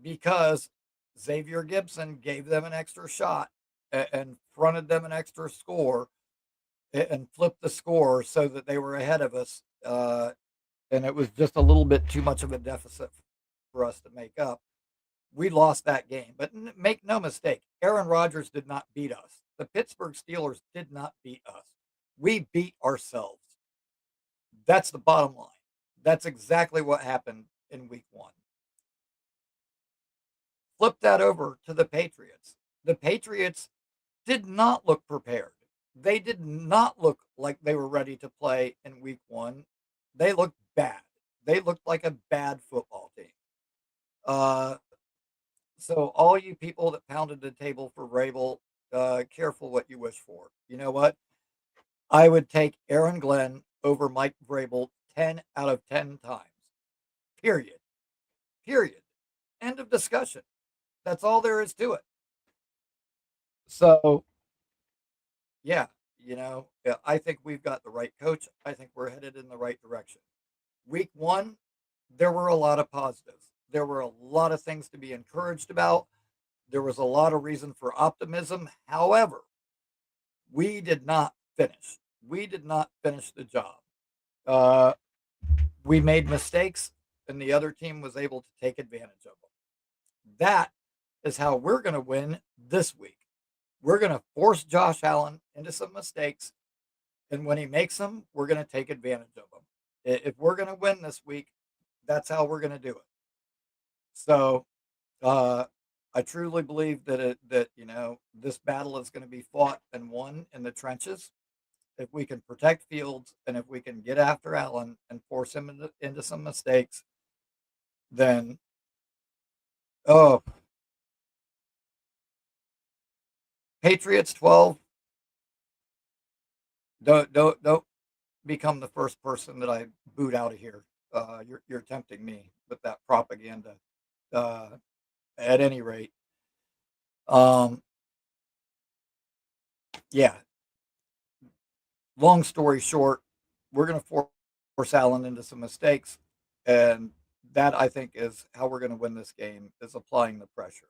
because Xavier Gibson gave them an extra shot and fronted them an extra score and flipped the score so that they were ahead of us. And it was just a little bit too much of a deficit for us to make up. We lost that game. But make no mistake, Aaron Rodgers did not beat us. The Pittsburgh Steelers did not beat us. We beat ourselves. That's the bottom line. That's exactly what happened in week one. Flip that over to the Patriots. The Patriots did not look prepared. They did not look like they were ready to play in week one. They looked bad. They looked like a bad football team. Uh, so all you people that pounded the table for Rabel, careful what you wish for. You know what? I would take Aaron Glenn over Mike Vrabel 10 out of 10 times. Period. Period. End of discussion. That's all there is to it. So, yeah, I think we've got the right coach. I think we're headed in the right direction. Week one, there were a lot of positives. There were a lot of things to be encouraged about. There was a lot of reason for optimism. However, we did not finish. We did not finish the job. Uh, we made mistakes, and the other team was able to take advantage of them. That is how we're going to win this week. We're going to force Josh Allen into some mistakes, and when he makes them, we're going to take advantage of them. If we're going to win this week, that's how we're going to do it. So, I truly believe that this battle is going to be fought and won in the trenches. if we can protect Fields and if we can get after Allen and force him into some mistakes, then oh, Patriots 12. Don't become the first person that I boot out of here. You're tempting me with that propaganda. Uh, at any rate, um, yeah. Long story short, we're going to force Allen into some mistakes, and that I think is how we're going to win this game is applying the pressure.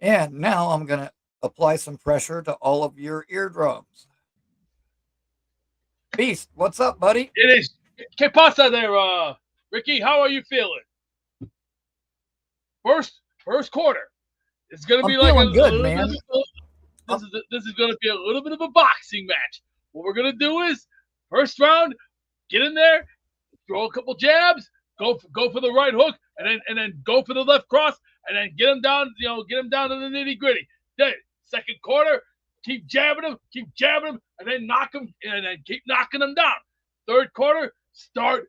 And now I'm going to apply some pressure to all of your eardrums. Beast, what's up, buddy? It is. ¿Qué pasa there, Rickie? How are you feeling? First quarter. It's gonna I'm be like a feeling good, little man. bit. This is gonna be a little bit of a boxing match. What we're gonna do is first round, get in there, throw a couple jabs, go for the right hook, and then go for the left cross, and then get him down. Get him down to the nitty gritty. Then second quarter, keep jabbing him, and then knock him, and then keep knocking him down. Third quarter, start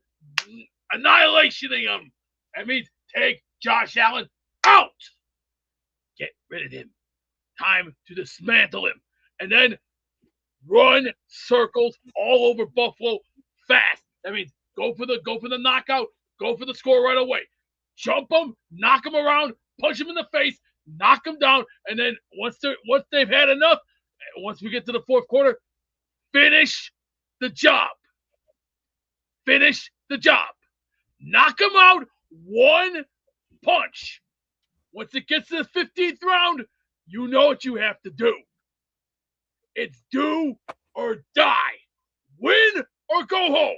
annihilating him. That means take Josh Allen out. Get rid of him. Time to dismantle him. And then run circles all over Buffalo fast. That means go for the knockout, go for the score right away. Jump them, knock them around, punch them in the face, knock them down, and then once they've had enough, once we get to the fourth quarter, finish the job. Finish the job. Knock them out one punch. Once it gets to the 15th round, you know what you have to do. It's do or die. Win or go home.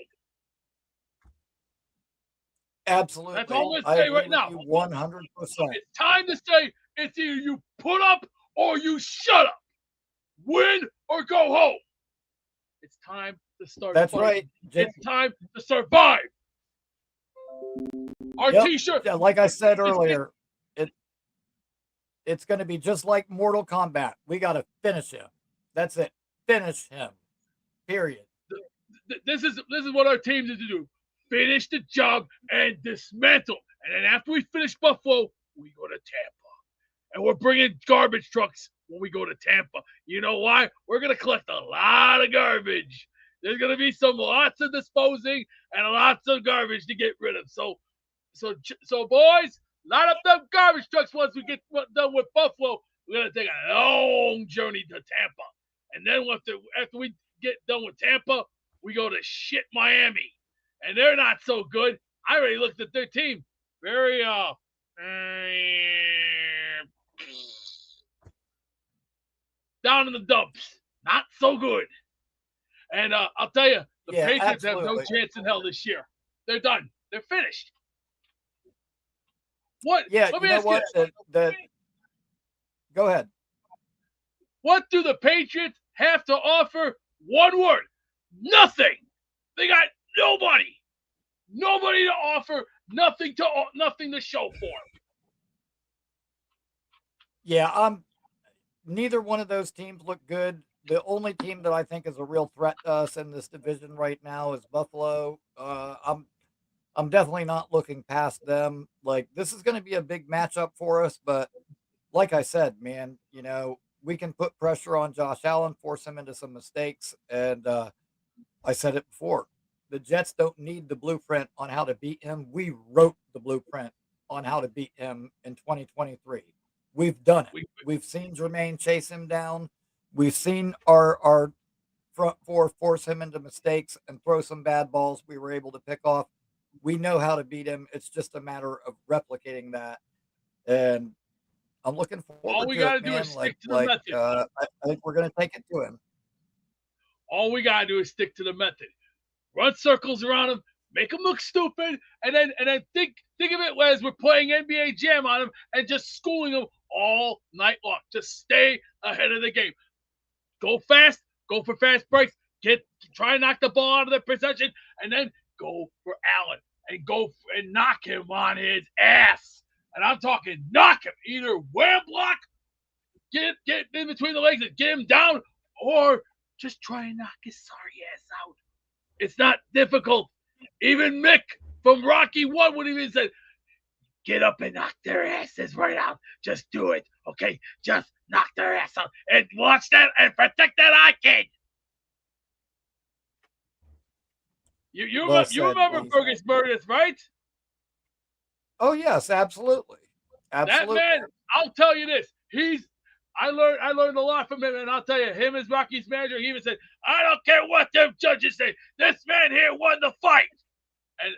Absolutely. That's all I'm going to say right now. 100%. It's time to say it's either you put up or you shut up. Win or go home. It's time to start. That's fighting. right. It's time to survive. Our T-shirt. Yeah, like I said earlier, it's going to be just like Mortal Kombat. We got to finish him. That's it. Finish him. Period. This is what our team is to do. Finish the job and dismantle. And then after we finish Buffalo, we go to Tampa. And we're bringing garbage trucks when we go to Tampa. You know why? We're going to collect a lot of garbage. There's going to be lots of disposing and lots of garbage to get rid of. So boys, line up them garbage trucks once we get done with Buffalo. We're going to take a long journey to Tampa. And then after we get done with Tampa, we go to shit Miami. And they're not so good. I already looked at their team. Very down in the dumps. Not so good. And I'll tell you, the Patriots have no chance in hell this year. They're done. They're finished. What? Yeah, Let me ask what? you. Go ahead. What do the Patriots have to offer? One word. Nothing. They got nobody. Nobody to offer. Nothing to show for. Yeah, neither one of those teams look good. The only team that I think is a real threat to us in this division right now is Buffalo. I'm definitely not looking past them. Like, this is going to be a big matchup for us, but like I said, man, we can put pressure on Josh Allen, force him into some mistakes, and I said it before. The Jets don't need the blueprint on how to beat him. We wrote the blueprint on how to beat him in 2023. We've done it. We've seen Jermaine chase him down. We've seen our front four force him into mistakes and throw some bad balls we were able to pick off. We know how to beat him. It's just a matter of replicating that. And I'm looking forward to it. All we got to do is stick to the method. I think we're going to take it to him. All we got to do is stick to the method. Run circles around him, make him look stupid, and then think of it as we're playing NBA Jam on him and just schooling him all night long. Just stay ahead of the game. Go fast, go for fast breaks, try and knock the ball out of their possession, and then go for Allen and go and knock him on his ass. And I'm talking knock him, either wham block, get in between the legs and get him down, or just try and knock his sorry ass out. It's not difficult. Even Mick from Rocky 1 would even say, get up and knock their asses right out. Just do it, okay? Just knock their ass out and watch that and protect that eye, kid. Well You said, remember Beast. Fergus Meredith, right? Oh yes, absolutely, That absolutely. man, I'll tell you this. I learned a lot from him, and I'll tell you, him as Rocky's manager, he even said, I don't care what them judges say. This man here won the fight. And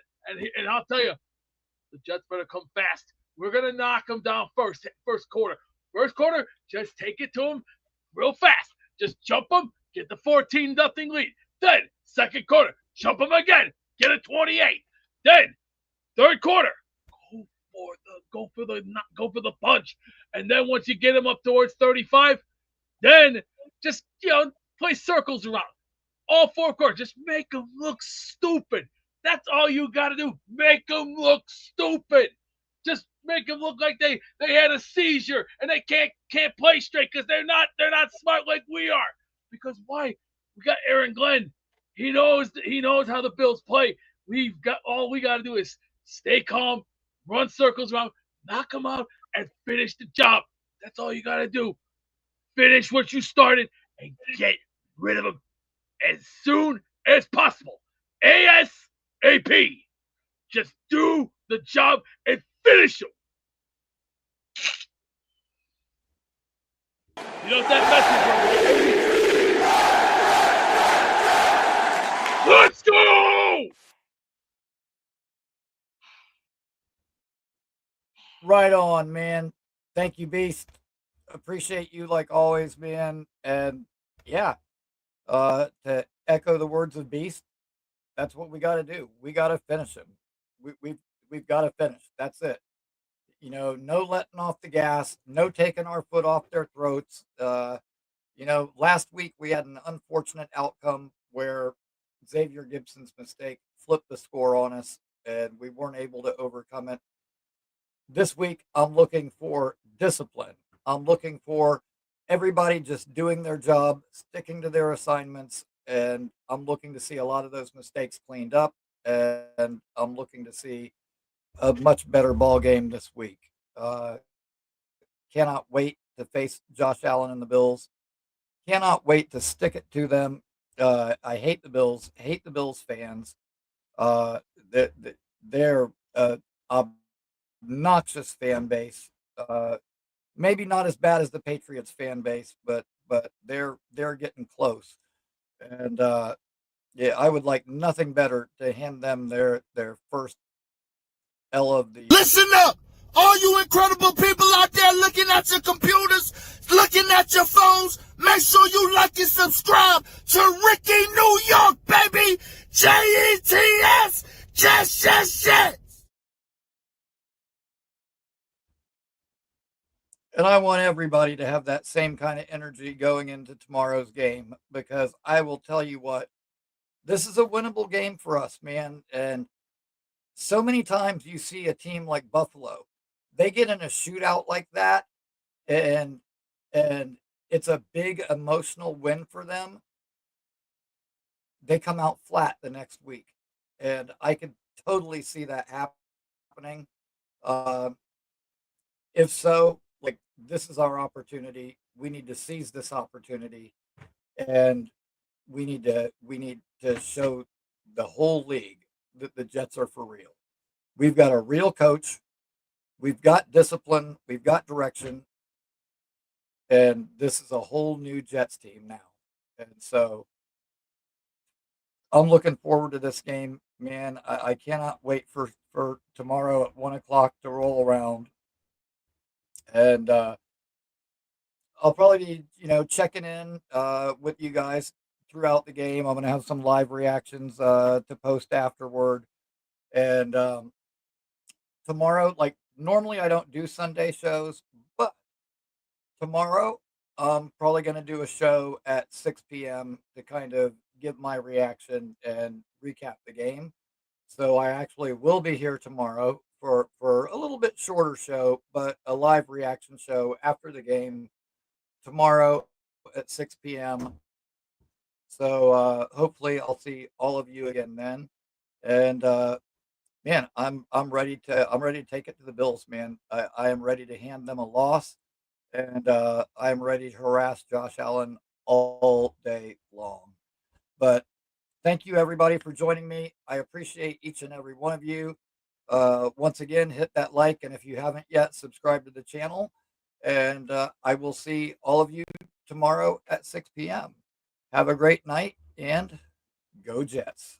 and I'll tell you, the Jets better come fast. We're gonna knock them down first quarter. First quarter, just take it to them real fast. Just jump them, get the 14-0 lead. Then second quarter, jump them again, get a 28. Then third quarter, go for the punch. And then once you get them up towards 35, then just play circles around all four quarters. Just make them look stupid. That's all you got to do. Make them look stupid. Just make them look like they had a seizure and they can't play straight because they're not smart like we are. Because why? We got Aaron Glenn. He knows how the Bills play. All we got to do is stay calm, run circles around, knock them out, and finish the job. That's all you got to do. Finish what you started and get rid of them as soon as possible. ASAP. Just do the job and finish them. You know what that message was? Let's go! Right on, man. Thank you, Beast. Appreciate you like always, man. And yeah, to echo the words of Beast, that's what we got to do. We got to finish him. We've got to finish. That's it. No letting off the gas, no taking our foot off their throats. Last week we had an unfortunate outcome where Xavier Gibson's mistake flipped the score on us, and we weren't able to overcome it. This week, I'm looking for discipline. I'm looking for everybody just doing their job, sticking to their assignments, and I'm looking to see a lot of those mistakes cleaned up, and I'm looking to see a much better ball game this week. Uh, cannot wait to face Josh Allen and the Bills. Cannot wait to stick it to them. I hate the Bills. Hate the Bills fans. Uh, they're obnoxious fan base. Maybe not as bad as the Patriots fan base, but they're getting close. And yeah, I would like nothing better to hand them their first L of the. Listen up! All you incredible people out there looking at your computers, looking at your phones, make sure you like and subscribe to Rickie New York, baby! JETS! Yes! And I want everybody to have that same kind of energy going into tomorrow's game because I will tell you what, this is a winnable game for us, man. And so many times you see a team like Buffalo, they get in a shootout like that, and and it's a big emotional win for them. They come out flat the next week, and I could totally see that happening. Uh, if so, like this is our opportunity. We need to seize this opportunity, and we need to show the whole league that the Jets are for real. We've got a real coach. We've got discipline. We've got direction. And this is a whole new Jets team now. And so I'm looking forward to this game, man. I cannot wait for tomorrow at 1 o'clock to roll around. And I'll probably be, checking in with you guys throughout the game. I'm going to have some live reactions to post afterward. And tomorrow, like normally I don't do Sunday shows, but tomorrow I'm probably going to do a show at 6 p.m. to kind of give my reaction and recap the game. So I actually will be here tomorrow for a little bit shorter show, but a live reaction show after the game tomorrow at 6 p.m. So hopefully I'll see all of you again then. And man, I'm ready to take it to the Bills, man. I am ready to hand them a loss, and I'm ready to harass Josh Allen all day long. But thank you everybody for joining me. I appreciate each and every one of you. Once again, hit that like, and if you haven't yet, subscribe to the channel. And I will see all of you tomorrow at 6 p.m. Have a great night and go Jets.